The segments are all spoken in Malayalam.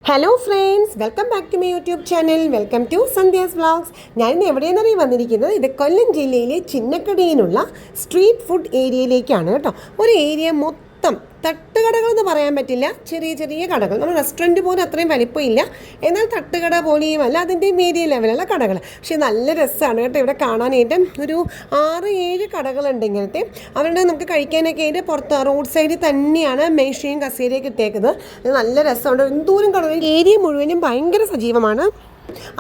Hello friends, welcome back to my YouTube channel. Welcome to Sandhya's vlogs. ഞാനിന്ന് എവിടെയെന്നറിയാൻ വന്നിരിക്കുന്നത് ഇത് കൊല്ലം ജില്ലയിലെ ചിന്നക്കടയിലുള്ള സ്ട്രീറ്റ് ഫുഡ് ഏരിയയിലേക്കാണ് കേട്ടോ. ഒരു ഏരിയ മൊത്തം തട്ടുകടകൾ എന്ന് പറയാൻ പറ്റില്ല, ചെറിയ ചെറിയ കടകൾ. നമ്മൾ റെസ്റ്റോറൻറ്റ് പോലും അത്രയും വലിപ്പമില്ല, എന്നാൽ തട്ടുകട പോലെയും അല്ല, അതിൻ്റെ മീഡിയം ലെവലുള്ള കടകൾ. പക്ഷേ നല്ല രസമാണ് കേട്ടോ ഇവിടെ കാണാനായിട്ട്. ഒരു 6-7 കടകളുണ്ട് ഇങ്ങനത്തെ. അവരുടെ നമുക്ക് കഴിക്കാനൊക്കെ ആയിട്ട് പുറത്ത് റോഡ് സൈഡിൽ തന്നെയാണ് മേശയും കസേരയൊക്കെ ഇട്ടേക്കുന്നത്. നല്ല രസമുണ്ട്. എന്തോരം കടകൾ, ഏരിയ മുഴുവനും ഭയങ്കര സജീവമാണ്.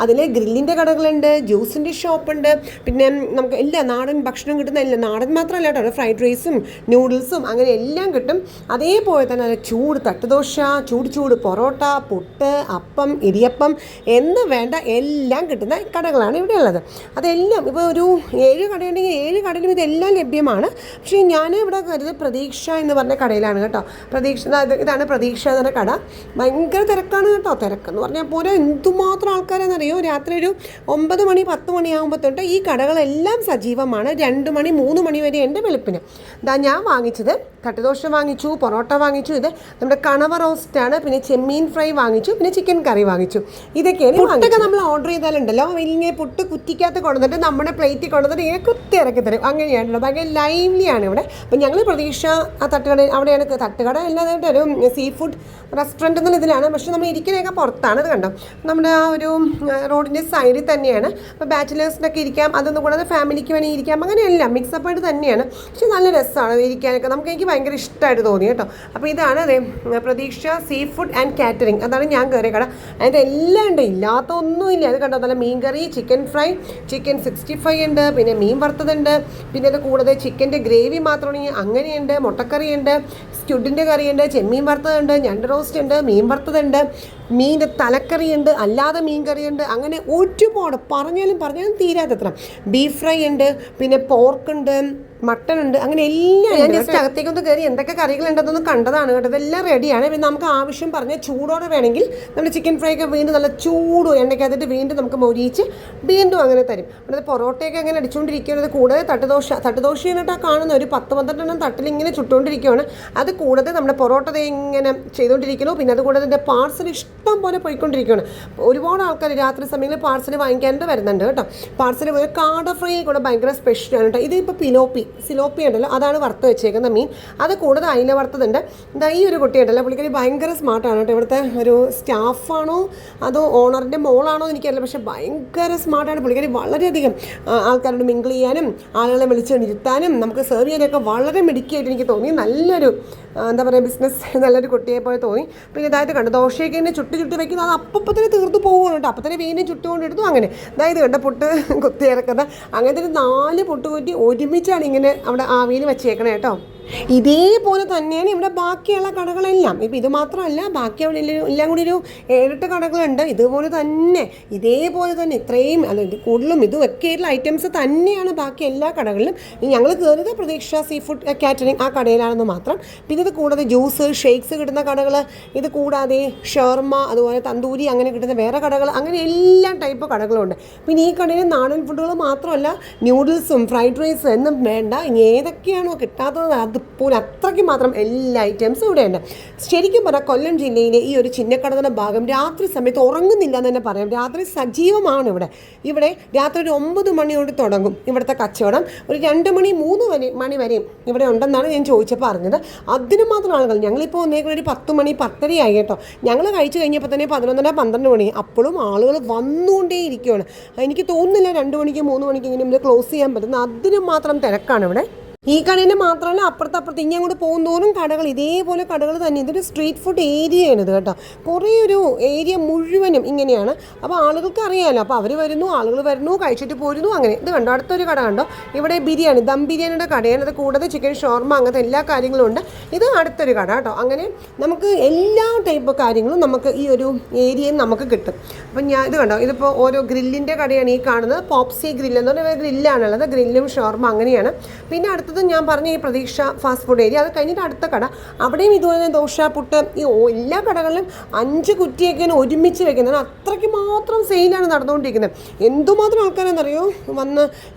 അതിൽ ഗ്രില്ലിൻ്റെ കടകളുണ്ട്, ജ്യൂസിൻ്റെ ഷോപ്പുണ്ട്, പിന്നെ നമുക്ക് എല്ലാ നാടൻ ഭക്ഷണം കിട്ടുന്ന എല്ലാം, നാടൻ മാത്രമല്ല കേട്ടോ, ഫ്രൈഡ് റൈസും നൂഡിൽസും അങ്ങനെ എല്ലാം കിട്ടും. അതേപോലെ തന്നെ ചൂട് തട്ടുദോശ, ചൂട് പൊറോട്ട, പുട്ട്, അപ്പം, ഇടിയപ്പം എന്ന് വേണ്ട എല്ലാം കിട്ടുന്ന കടകളാണ് ഇവിടെ ഉള്ളത്. അതെല്ലാം ഇപ്പോൾ ഒരു 7 കടയുണ്ടെങ്കിൽ 7 കടയിലും ഇതെല്ലാം ലഭ്യമാണ്. പക്ഷേ ഞാൻ ഇവിടെ കരുത് പ്രതീക്ഷ എന്ന് പറഞ്ഞ കടയിലാണ് കേട്ടോ. ഇതാണ് പ്രതീക്ഷ എന്ന് പറഞ്ഞ കട. ഭയങ്കര തിരക്കാണ് കേട്ടോ. തിരക്കെന്ന് പറഞ്ഞാൽ പോലെ എന്തുമാത്രം ആൾക്കാരെന്നറിയോ. രാത്രി ഒരു 9 മണി 10 മണിയാകുമ്പോൾ തൊട്ട് ഈ കടകളെല്ലാം സജീവമാണ്. 2 മണി 3 മണി വരെ എൻ്റെ വെളുപ്പിന്. ഞാൻ വാങ്ങിച്ചത് തട്ടുദോശ വാങ്ങിച്ചു, പൊറോട്ട വാങ്ങിച്ചു, ഇത് നമ്മുടെ കണവ റോസ്റ്റാണ്, പിന്നെ ചെമ്മീൻ ഫ്രൈ വാങ്ങിച്ചു, പിന്നെ ചിക്കൻ കറി വാങ്ങിച്ചു. ഇതൊക്കെയാണ്. പുട്ടൊക്കെ നമ്മൾ ഓർഡർ ചെയ്താലുണ്ടല്ലോ, ഇങ്ങനെ പുട്ട് കുറ്റിക്കകത്ത് കൊണ്ടുവന്നിട്ട് നമ്മുടെ പ്ലേറ്റിൽ കൊണ്ടുവന്നിട്ട് ഇങ്ങനെ കുത്തി ഇറക്കി തരും. അങ്ങനെയാണല്ലോ, ഭയങ്കര ലൈവ്ലിയാണ് ഇവിടെ. അപ്പം ഞങ്ങൾ പ്രതീക്ഷ ആ തട്ടുകട, അവിടെയാണ് തട്ടുകട അല്ലാതായിട്ട് ഒരു സീ ഫുഡ് റെസ്റ്റോറൻറ്റ് എന്നുള്ള ഇതിലാണ്. പക്ഷെ നമ്മൾ ഇരിക്കുന്നതൊക്കെ പുറത്താണ്. ഇത് കണ്ടോ, നമ്മുടെ ആ ഒരു റോഡിൻ്റെ സൈഡിൽ തന്നെയാണ്. അപ്പോൾ ബാച്ചിലേഴ്സിനൊക്കെ ഇരിക്കാം, അതൊന്നും കൂടാതെ ഫാമിലിക്ക് വേണമെങ്കിൽ ഇരിക്കാം, അങ്ങനെയല്ല മിക്സപ്പായിട്ട് തന്നെയാണ്. പക്ഷെ നല്ല രസമാണ് ഇരിക്കാനൊക്കെ. എനിക്ക് ഭയങ്കര ഇഷ്ടമായിട്ട് തോന്നി കേട്ടോ. അപ്പോൾ ഇതാണ് പ്രതീക്ഷ സീ ഫുഡ് ആൻഡ് കാറ്ററിംഗ്, അതാണ് ഞാൻ കയറിയ കട. അതിൻ്റെ എല്ലാം ഉണ്ട്, ഇല്ലാത്ത ഒന്നുമില്ല. അത് കണ്ടോ, നല്ല മീൻ കറി, ചിക്കൻ ഫ്രൈ, ചിക്കൻ 65 ഉണ്ട്, പിന്നെ മീൻ വറുത്തതുണ്ട്, പിന്നെ അത് കൂടാതെ ചിക്കൻ്റെ ഗ്രേവി മാത്രമാണെങ്കിൽ അങ്ങനെയുണ്ട്, മുട്ടക്കറിയുണ്ട്, സ്ക്വിഡിൻ്റെ കറിയുണ്ട്, ചെമ്മീൻ വറുത്തതുണ്ട്, ഞണ്ട് റോസ്റ്റ് ഉണ്ട്, മീൻ വറുത്തതുണ്ട്, മീൻ്റെ തലക്കറിയുണ്ട്, അല്ലാതെ മീൻ കറിയുണ്ട്, അങ്ങനെ ഒരുപാട് പറഞ്ഞാലും തീരാത്തത്ര. ബീഫ് ഫ്രൈ ഉണ്ട്, പിന്നെ പോർക്കുണ്ട്, മട്ടൺ ഉണ്ട്, അങ്ങനെ എല്ലാം. ഞാൻ ജസ്റ്റ് അകത്തേക്കൊന്ന് കയറി എന്തൊക്കെ കറികളുണ്ടെന്നൊന്ന് കണ്ടതാണ് കേട്ടോ. ഇതെല്ലാം റെഡിയാണ്. പിന്നെ നമുക്ക് ആവശ്യം പറഞ്ഞാൽ ചൂടോടെ വേണമെങ്കിൽ നമ്മൾ ചിക്കൻ ഫ്രൈ ഒക്കെ വീണ്ടും നല്ല ചൂട് എണ്ണയ്ക്കകത്തിട്ട് വീണ്ടും നമുക്ക് മൊരിയിച്ച് വീണ്ടും അങ്ങനെ തരും. അത് പൊറോട്ടയൊക്കെ അങ്ങനെ അടിച്ചുകൊണ്ടിരിക്കുന്നത്. കൂടാതെ തട്ടുദോശ എന്നിട്ട് കാണുന്ന ഒരു 10-12 തട്ടിൽ ഇങ്ങനെ ചുട്ടുകൊണ്ടിരിക്കുകയാണ്. അത് കൂടാതെ നമ്മുടെ പൊറോട്ട ഇങ്ങനെ ചെയ്തുകൊണ്ടിരിക്കുന്നു. പിന്നെ അതുകൂടാതെ ഇതിൻ്റെ പാർസൽ ഇഷ്ടം പോലെ പോയിക്കൊണ്ടിരിക്കുകയാണ്. ഒരുപാട് ആൾക്കാർ രാത്രി സമയങ്ങളിൽ പാർസൽ വാങ്ങിക്കാനായിട്ട് വരുന്നുണ്ട് കേട്ടോ. പാർസൽ കാട ഫ്രൈ കൂടെ ഭയങ്കര സ്പെഷ്യലാണ് കേട്ടോ. ഇതിപ്പോൾ സിലോപ്പി ഉണ്ടല്ലോ, അതാണ് വറുത്ത് വെച്ചേക്കുന്ന മീൻ. അത് കൂടുതൽ അയില വറുത്തതുണ്ട്. ഈ ഒരു കുട്ടി ഉണ്ടല്ലോ, പുള്ളിക്കാരി ഭയങ്കര സ്മാർട്ടാണ് കേട്ടോ. ഇവിടുത്തെ ഒരു സ്റ്റാഫാണോ അതോ ഓണറിൻ്റെ മോളാണോ എനിക്കറിയില്ല, പക്ഷേ ഭയങ്കര സ്മാർട്ടാണ് പുള്ളിക്കാരി. വളരെയധികം ആൾക്കാരോട് മിങ്കിൾ ചെയ്യാനും ആളുകളെ വിളിച്ചുകൊണ്ടിരുത്താനും നമുക്ക് സെർവ് ചെയ്യാനൊക്കെ വളരെ മിടുക്കിയായിട്ട് എനിക്ക് തോന്നി. നല്ലൊരു എന്താ പറയുക, ബിസിനസ് നല്ലൊരു കുട്ടിയെ പോലെ തോന്നി. പിന്നെ ഇതായത് കണ്ടു, ദോശയൊക്കെ ഇങ്ങനെ ചുട്ടി വെക്കുന്നത്, അത് അപ്പം തന്നെ തീർത്ത് പോകുകയാണ് കേട്ടോ. അപ്പം തന്നെ വീണ്ടും ചുട്ടുകൊണ്ടെടുത്തു. അങ്ങനെ അതായത് കണ്ട പുട്ട് കുത്തി ഇറക്കുന്നത്, അങ്ങനത്തെ 4 പുട്ട് കുറ്റി ഒരുമിച്ചാണ് ഇങ്ങനെ അവിടെ ആവിയിൽ വെച്ചേക്കണേ കേട്ടോ. ഇതേപോലെ തന്നെയാണ് ഇവിടെ ബാക്കിയുള്ള കടകളെല്ലാം. ഇപ്പം ഇത് മാത്രമല്ല, ബാക്കി അവിടെ എല്ലാം കൂടി ഒരു 7-8 കടകളുണ്ട്. ഇതുപോലെ തന്നെ ഇതേപോലെ തന്നെ ഇത്രയും അല്ല, ഇത് കൂടുതലും ഇതുമൊക്കെ ആയിട്ടുള്ള ഐറ്റംസ് തന്നെയാണ് ബാക്കി എല്ലാ കടകളിലും. ഞങ്ങൾ കയറിയത് പ്രതീക്ഷ സീ ഫുഡ് കാറ്ററിംഗ് ആ കടയിലാണെന്ന് മാത്രം. പിന്നെ ഇത് കൂടാതെ ജ്യൂസ് ഷേക്സ് കിട്ടുന്ന കടകൾ, ഇത് കൂടാതെ ഷവർമ, അതുപോലെ തന്തൂരി അങ്ങനെ കിട്ടുന്ന വേറെ കടകൾ, അങ്ങനെ എല്ലാ ടൈപ്പ് കടകളുണ്ട്. പിന്നെ ഈ കടയിൽ നാടൻ ഫുഡുകൾ മാത്രമല്ല, ന്യൂഡിൽസും ഫ്രൈഡ് റൈസും എന്നും വേണ്ട, ഇനി ഏതൊക്കെയാണോ കിട്ടാത്തത് അതുപോലെ അത്രയ്ക്ക് മാത്രം എല്ലാ ഐറ്റംസും ഇവിടെയുണ്ട്. ശരിക്കും പറഞ്ഞാൽ കൊല്ലം ജില്ലയിലെ ഈ ഒരു ചിന്നക്കടന്ന ഭാഗം രാത്രി സമയത്ത് ഉറങ്ങുന്നില്ല എന്ന് തന്നെ പറയാം. രാത്രി സജീവമാണ് ഇവിടെ രാത്രി ഒരു 9 മണിയോട് തുടങ്ങും ഇവിടുത്തെ കച്ചവടം. ഒരു 2 മണി 3 മണി വരെയും ഇവിടെ ഉണ്ടെന്നാണ് ഞാൻ ചോദിച്ചപ്പോൾ അറിഞ്ഞത്. അതിന് മാത്രം ആളുകൾ. ഞങ്ങളിപ്പോൾ ഒന്നേക്കും ഒരു 10 മണി 10:30 ആയി കേട്ടോ. ഞങ്ങൾ കഴിച്ച് കഴിഞ്ഞപ്പോൾ തന്നെ 11-12 മണി. അപ്പോഴും ആളുകൾ വന്നുകൊണ്ടേ ഇരിക്കുകയാണ്. എനിക്ക് തോന്നുന്നില്ല 2 മണിക്ക് 3 മണിക്ക് ഇങ്ങനെ നമ്മൾ ക്ലോസ് ചെയ്യാൻ പറ്റുന്ന, അതിന് മാത്രം തിരക്കാണ് ഇവിടെ. ഈ കടയിൽ മാത്രമല്ല, അപ്പുറത്ത് ഇനി അങ്ങോട്ട് പോകുന്നതോറും കടകൾ, ഇതേപോലെ കടകൾ തന്നെ. ഇതൊരു സ്ട്രീറ്റ് ഫുഡ് ഏരിയയാണിത് കേട്ടോ. കുറേ ഒരു ഏരിയ മുഴുവനും ഇങ്ങനെയാണ്. അപ്പോൾ ആളുകൾക്ക് അറിയാമല്ലോ. അപ്പോൾ ആളുകൾ വരുന്നു, കഴിച്ചിട്ട് പോരുന്നു, അങ്ങനെ. ഇത് കണ്ടോ, അടുത്തൊരു കട കണ്ടോ, ഇവിടെ ബിരിയാണി, ദം ബിരിയാണിയുടെ കടയാണ്. അത് കൂടാതെ ചിക്കൻ ഷോർമ, അങ്ങനത്തെ എല്ലാ കാര്യങ്ങളും ഉണ്ട്. ഇത് അടുത്തൊരു കട കേട്ടോ. അങ്ങനെ നമുക്ക് എല്ലാ ടൈപ്പ് കാര്യങ്ങളും നമുക്ക് ഈ ഒരു ഏരിയയിൽ നമുക്ക് കിട്ടും. അപ്പം ഇത് കണ്ടോ, ഇതിപ്പോൾ ഓരോ ഗ്രില്ലിൻ്റെ കടയാണ് ഈ കാണുന്നത്. പോപ്സി ഗ്രില്ല് എന്ന് പറഞ്ഞാൽ ഗ്രില്ലാണുള്ളത്. ഗ്രില്ലും ഷോർമ അങ്ങനെയാണ്. പിന്നെ അടുത്തത് ഞാൻ പറഞ്ഞ ഈ പ്രതീക്ഷ ഫാസ്റ്റ് ഫുഡ് ഏരിയ. അത് കഴിഞ്ഞിട്ട് അടുത്ത കട, അവിടെയും ഇതുപോലെ ദോശ പുട്ട്, ഈ എല്ലാ കടകളിലും 5 കുറ്റിയൊക്കെ ഒരുമിച്ച് വെക്കുന്നത്. അത്രയ്ക്ക് മാത്രം സെയിലാണ് നടന്നുകൊണ്ടിരിക്കുന്നത്. എന്തുമാത്രം ആൾക്കാരെന്നറിയോ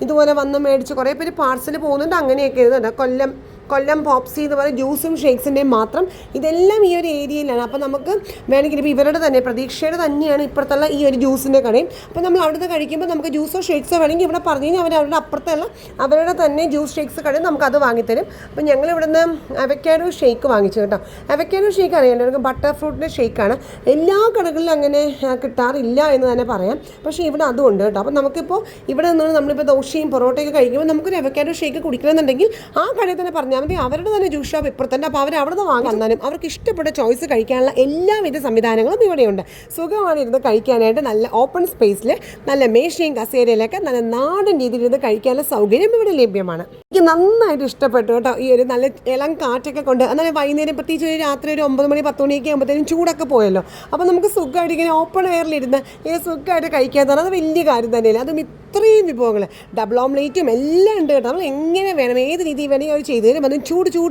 ഇതുപോലെ വന്ന് മേടിച്ച് കുറേ പേര് പാർസൽ പോകുന്നുണ്ട്. അങ്ങനെയൊക്കെ ഇതുണ്ട്. കൊല്ലം കൊല്ലം പോപ്സി എന്ന് പറയുന്ന ജ്യൂസും ഷേക്സിൻ്റെയും മാത്രം ഇതെല്ലാം ഈ ഒരു ഏരിയയിലാണ്. അപ്പോൾ നമുക്ക് വേണമെങ്കിൽ ഇപ്പോൾ ഇവരുടെ തന്നെ പ്രതീക്ഷയുടെ തന്നെയാണ് ഇപ്പുറത്തുള്ള ഈ ഒരു ജ്യൂസിൻ്റെ കടയും. അപ്പോൾ നമ്മൾ അവിടുത്തെ കഴിക്കുമ്പോൾ നമുക്ക് ജ്യൂസോ ഷേക്സോ വേണമെങ്കിൽ ഇവിടെ പറഞ്ഞു കഴിഞ്ഞാൽ അവരുടെ അപ്പുറത്തുള്ള അവരുടെ തന്നെ ജ്യൂസ് ഷേക്സ് കടയിൽ നമുക്കത് വാങ്ങിത്തരും. അപ്പോൾ ഞങ്ങൾ ഇവിടുന്ന് അവക്കാഡോ ഷേക്ക് വാങ്ങിച്ചു കേട്ടോ. അവക്കാഡോ ഷേക്ക് അറിയാമല്ലോ, നമുക്ക് ബട്ടർ ഫ്രൂട്ടിൻ്റെ ഷേക്കാണ്. എല്ലാ കടകളിലും അങ്ങനെ കിട്ടാറില്ല എന്ന് തന്നെ പറയാം, പക്ഷേ ഇവിടെ അതും ഉണ്ട് കേട്ടോ. അപ്പോൾ നമുക്കിപ്പോൾ ഇവിടെ നിന്നാണ് നമ്മളിപ്പോൾ ദോശയും പൊറോട്ടയൊക്കെ കഴിക്കുമ്പോൾ നമുക്കൊരു അവക്കാഡോ ഷേക്ക് കുടിക്കണമെന്നുണ്ടെങ്കിൽ ആ കടയിൽ തന്നെ പറഞ്ഞാൽ മതി, അവരുടെ തന്നെ ജ്യൂസ് ഷോപ്പ് ഇപ്പുറത്തുണ്ട്. അപ്പോൾ അവർ അവിടെ നിന്ന് വാങ്ങാനും അവർക്ക് ഇഷ്ടപ്പെട്ട ചോയ്സ് കഴിക്കാനുള്ള എല്ലാവിധ സംവിധാനങ്ങളും ഇവിടെയുണ്ട്. സുഖമാണ് ഇരുന്ന് കഴിക്കാനായിട്ട്, നല്ല ഓപ്പൺ സ്പേസിൽ നല്ല മേശയും കസേരയിലൊക്കെ നല്ല നാടൻ രീതിയിൽ ഇരുന്ന് കഴിക്കാനുള്ള സൗകര്യം ഇവിടെ ലഭ്യമാണ്. എനിക്ക് നന്നായിട്ട് ഇഷ്ടപ്പെട്ടു കേട്ടോ ഈ ഒരു നല്ല ഇളം കാറ്റൊക്കെ കൊണ്ട്. എന്നാൽ വൈകുന്നേരം പ്രത്യേകിച്ച് ഒരു രാത്രി ഒരു 9 മണി 10 മണിയൊക്കെ ആകുമ്പോഴത്തേനും ചൂടൊക്കെ പോയല്ലോ, അപ്പോൾ നമുക്ക് സുഖമായിട്ട് ഇങ്ങനെ ഓപ്പൺ എയറിലിരുന്ന് ഇങ്ങനെ സുഖമായിട്ട് കഴിക്കാന്ന് പറഞ്ഞാൽ അത് വലിയ കാര്യം തന്നെയല്ല. അതും ഇത്രയും വിഭവങ്ങൾ, ഡബിൾ ഓംലേറ്റും എല്ലാം ഉണ്ട് കേട്ടോ. നമ്മൾ എങ്ങനെ വേണം ഏത് രീതിയിൽ വേണമെങ്കിൽ അവർ ചെയ്തു തരും. അതും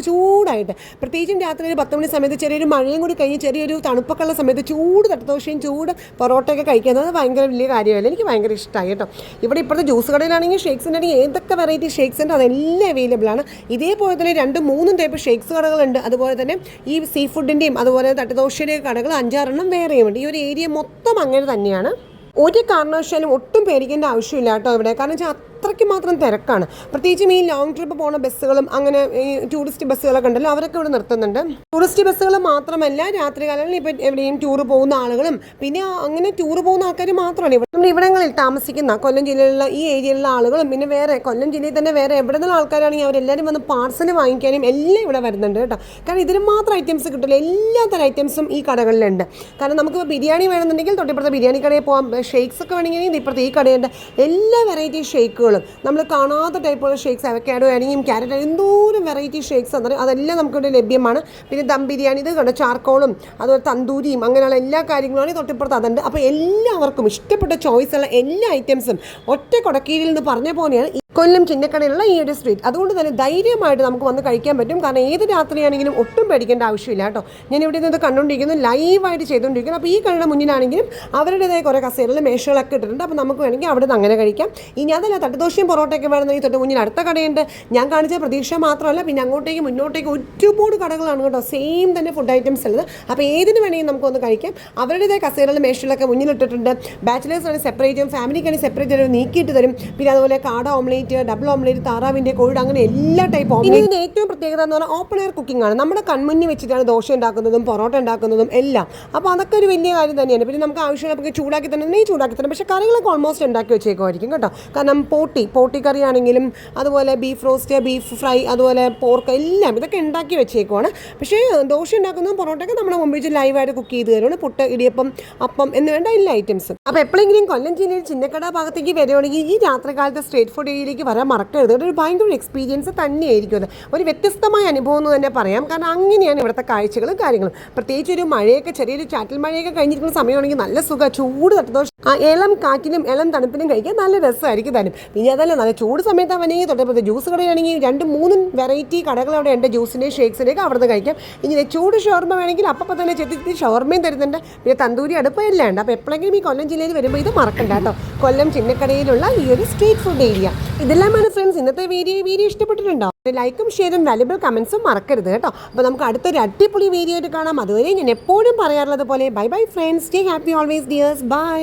ചൂടായിട്ട്, പ്രത്യേകിച്ചും രാത്രി ഒരു 10 മണി സമയത്ത് ചെറിയൊരു മഴയും കൂടി കഴിഞ്ഞ് ചെറിയൊരു തണുപ്പൊക്കെ ഉള്ള സമയത്ത് ചൂട് തട്ടദോശയും ചൂട് പൊറോട്ടയൊക്കെ കഴിക്കുന്നത് ഭയങ്കര വലിയ കാര്യമല്ല. എനിക്ക് ഭയങ്കര ഇഷ്ടമായി കേട്ടോ. ഇവിടെ ഇപ്പോഴത്തെ ജ്യൂസ് കടയിലാണെങ്കിൽ ഷേക്സിൻ്റെ ആണെങ്കിൽ ഏതൊക്കെ വെറൈറ്റി ഷേക്സ് ഉണ്ട് അതെല്ലാം അവൈലബിൾ ആണ്. ഇതേപോലെ തന്നെ 2-3 ടൈപ്പ് ഷേക്സ് കടകളുണ്ട്. അതുപോലെ തന്നെ ഈ സീ ഫുഡിൻ്റെയും അതുപോലെ തട്ടദോശയുടെയും കടകൾ 5-6 വേറെയുമുണ്ട്. ഈ ഒരു ഏരിയ മൊത്തം അങ്ങനെ തന്നെയാണ്. ഒരു കാരണവശാലും ഒട്ടും പേടിക്കേണ്ട ആവശ്യമില്ല കേട്ടോ ഇവിടെ. കാരണം വെച്ചാൽ അത്രയ്ക്ക് മാത്രം തിരക്കാണ്. പ്രത്യേകിച്ചും ഈ ലോങ് ട്രിപ്പ് പോകുന്ന ബസ്സുകളും അങ്ങനെ ഈ ടൂറിസ്റ്റ് ബസ്സുകളൊക്കെ ഉണ്ടല്ലോ, അവരൊക്കെ ഇവിടെ നിർത്തുന്നുണ്ട്. ടൂറിസ്റ്റ് ബസ്സുകൾ മാത്രമല്ല, രാത്രികാലങ്ങളിൽ ഇപ്പോൾ എവിടെയും ടൂർ പോകുന്ന ആളുകളും പിന്നെ അങ്ങനെ ടൂർ പോകുന്ന ആൾക്കാർ മാത്രമല്ല നമ്മൾ ഇവിടങ്ങളിൽ താമസിക്കുന്ന കൊല്ലം ജില്ലയിലുള്ള ഈ ഏരിയയിലുള്ള ആളുകളും പിന്നെ വേറെ കൊല്ലം ജില്ലയിൽ തന്നെ വേറെ എവിടെ നിന്നുള്ള ആൾക്കാരാണെങ്കിൽ അവരെല്ലാവരും വന്ന് പാർസൽ വാങ്ങിക്കാനും എല്ലാം ഇവിടെ വരുന്നുണ്ട് കേട്ടോ. കാരണം ഇതിന് മാത്രം ഐറ്റംസ് കിട്ടില്ല, എല്ലാത്തരം ഐറ്റംസും ഈ കടകളിലുണ്ട്. കാരണം നമുക്ക് ബിരിയാണി വേണമെന്നുണ്ടെങ്കിൽ തൊട്ടിപ്പുറത്തെ ബിരിയാണി കടയിൽ പോകാം. ഷേക്സ് ഒക്കെ വേണമെങ്കിൽ ഇപ്പുറത്തെ ഈ കടയുണ്ട്. എല്ലാ വെറൈറ്റി ഷേക്കുകളും നമ്മൾ കാണാത്ത ടൈപ്പുള്ള ഷേക്സ്, അവക്കാഡോ ആണെങ്കിലും ക്യാരറ്റ് എന്തോരം വെറൈറ്റി ഷേക്സ് എന്ന് പറയും, അതെല്ലാം നമുക്കിവിടെ ലഭ്യമാണ്. പിന്നെ ദം ബിരിയാണി ഇത് കണ്ടോ, ചാർക്കോളും അതുപോലെ തന്തൂരിയും അങ്ങനെയുള്ള എല്ലാ കാര്യങ്ങളുമാണ് തൊട്ടിപ്പുറത്ത് അതുണ്ട്. അപ്പോൾ എല്ലാവർക്കും ഇഷ്ടപ്പെട്ട ചോയ്സുള്ള എല്ലാ ഐറ്റംസും ഒറ്റ കൊടക്കീഴിൽ നിന്ന് പറഞ്ഞ പോലെയാണ് കൊല്ലം ചിന്നക്കടയിലുള്ള ഈ ഒരു സ്ട്രീറ്റ്. അതുകൊണ്ട് തന്നെ ധൈര്യമായിട്ട് നമുക്ക് വന്ന് കഴിക്കാൻ പറ്റും. കാരണം ഏത് രാത്രിയാണെങ്കിലും ഒട്ടും പേടിക്കേണ്ട ആവശ്യമില്ല കേട്ടോ. ഞാൻ ഇവിടെ നിന്ന് കണ്ടുകൊണ്ടിരിക്കുന്നു, ലൈവായിട്ട് ചെയ്തുകൊണ്ടിരിക്കുന്നു. അപ്പോൾ ഈ കടയുടെ മുന്നിലാണെങ്കിലും അവരുടേതായ കുറേ കസേരകൾ മേശകളൊക്കെ ഇട്ടിട്ടുണ്ട്. അപ്പോൾ നമുക്ക് വേണമെങ്കിൽ അവിടെ നിന്ന് അങ്ങനെ കഴിക്കാം. ഇനി അതല്ല തട്ടുദോശയും പൊറോട്ടയൊക്കെ വേണമെന്നെങ്കിൽ തൊട്ട് മുന്നിൽ അടുത്ത കടയുണ്ട്. ഞാൻ കാണിച്ച പ്രതീക്ഷ മാത്രമല്ല, പിന്നെ അങ്ങോട്ടേക്ക് മുന്നോട്ടേക്ക് ഒരുപാട് കടകളാണ് കേട്ടോ, സെയിം തന്നെ ഫുഡ് ഐറ്റംസ് ഉള്ളത്. അപ്പോൾ ഏതിന് വേണമെങ്കിൽ നമുക്കൊന്ന് കഴിക്കാം. അവരുടേതായ കസേരകൾ മേശകളൊക്കെ മുന്നിലിട്ടിട്ടുണ്ട്. ബാച്ചിലേഴ്സ് ആണ് സെപ്പറേറ്റും ഫാമിലിക്കാണെങ്കിൽ സെപ്പറേറ്റ് നീക്കിയിട്ട് തരും. പിന്നെ അതുപോലെ കാട ഓംലേറ്റ്, ഡബിൾ ഓംലേറ്റ്, താറാവിൻ്റെ, കോഴിയുടെ, അങ്ങനെ എല്ലാ ടൈപ്പ് ഓംലേറ്റ്. ഇതിൻ്റെ ഏറ്റവും പ്രത്യേകത എന്ന് പറഞ്ഞാൽ ഓപ്പൺ എയർ കുക്കിംഗ് ആണ്. നമ്മുടെ കൺമുന്നിൽ വെച്ചിട്ടാണ് ദോശ ഉണ്ടാക്കുന്നതും പൊറോട്ട ഉണ്ടാക്കുന്നതും എല്ലാം. അപ്പോൾ അതൊക്കെ ഒരു വലിയ കാര്യം തന്നെയാണ്. പിന്നെ നമുക്ക് ആവശ്യമുള്ള ചൂടാക്കി തന്നെ ചൂടാക്കി തന്നെ, പക്ഷേ കറികളൊക്കെ ഓൾമോസ്റ്റ് ഉണ്ടാക്കി വെച്ചേക്കുമായിരിക്കും കേട്ടോ. കാരണം പോട്ടി കറി ആണെങ്കിലും അതുപോലെ ബീഫ് റോസ്റ്റ്, ബീഫ് ഫ്രൈ, അതുപോലെ പോർക്ക് എല്ലാം ഇതൊക്കെ ഉണ്ടാക്കി വെച്ചേക്കുവാണ്. പക്ഷേ ദോശ ഉണ്ടാക്കുന്നതും പൊറോട്ടയൊക്കെ നമ്മുടെ മുമ്പിൽ വെച്ച് ലൈവായിട്ട് കുക്ക് ചെയ്ത് തരുവാണ്. പുട്ട്, ഇടിയപ്പം, അപ്പം എന്ന് വേണ്ട എല്ലാ ഐറ്റംസും. അപ്പോൾ എപ്പോഴെങ്കിലും കൊല്ലം ജില്ലയിൽ ചിന്നക്കട ഭാഗത്തേക്ക് വരുവാണെങ്കിൽ ഈ രാത്രികാലത്തെ സ്ട്രീറ്റ് ഫുഡ് ഏരിയയിലേക്ക് വരാൻ മറക്കരുത്. ഒരു ഭയങ്കര എക്സ്പീരിയൻസ് തന്നെയായിരിക്കും അത്. ഒരു വ്യത്യസ്തമായ അനുഭവം എന്ന് തന്നെ പറയാം. കാരണം അങ്ങനെയാണ് ഇവിടുത്തെ കാഴ്ചകളും കാര്യങ്ങളും. പ്രത്യേകിച്ച് ഒരു മഴയൊക്കെ, ചെറിയൊരു ചാറ്റൽ മഴയൊക്കെ കഴിഞ്ഞിരിക്കുന്ന സമയമാണെങ്കിൽ നല്ല സുഖം, ചൂട് തട്ടുദോശ ഇളം കാറ്റിനും ഇളം തണുപ്പിനും കഴിക്കാൻ നല്ല രസമായിരിക്കും താനും. പിന്നെ അതല്ല, നല്ല ചൂട് സമയത്താണെങ്കിൽ തൊട്ടപ്പോൾ ജ്യൂസ് കടയാണെങ്കിൽ 2-3 വെറൈറ്റി കടകളവിടെ ഉണ്ട്, ജ്യൂസിൻ്റെയും ഷേക്സിൻ്റെയൊക്കെ അവിടെ നിന്ന് കഴിക്കാം. ഇനി ചൂട് ഷവർമ വേണമെങ്കിൽ അപ്പം തന്നെ ചെത്തി ഷവർമയും തരുന്നുണ്ട്. പിന്നെ തന്തൂരി അടുപ്പ് എല്ലാം ഉണ്ട്. അപ്പോൾ എപ്പോഴെങ്കിലും ഈ കൊല്ലം ജില്ലയിൽ വരുമ്പോൾ ഇത് മറക്കണ്ട കേട്ടോ, കൊല്ലം ചിന്നക്കടയിലുള്ള ഈ ഒരു സ്ട്രീറ്റ് ഫുഡ് ഏരിയ. ഇതെല്ലാമാണ് ഫ്രണ്ട്സ് ഇന്നത്തെ വീഡിയോ ഇഷ്ടപ്പെട്ടിട്ടുണ്ടോ? ലൈക്കും ഷെയറും വാല്യുബിൾ കമൻസും മറക്കരുത് കേട്ടോ. അപ്പോൾ നമുക്ക് അടുത്തൊരു അടിപൊളി വീഡിയോ ആയിട്ട് കാണാം. അതുവരെ ഞാൻ എപ്പോഴും പറയാറുള്ളത് പോലെ bye bye friends, stay happy always dears, by.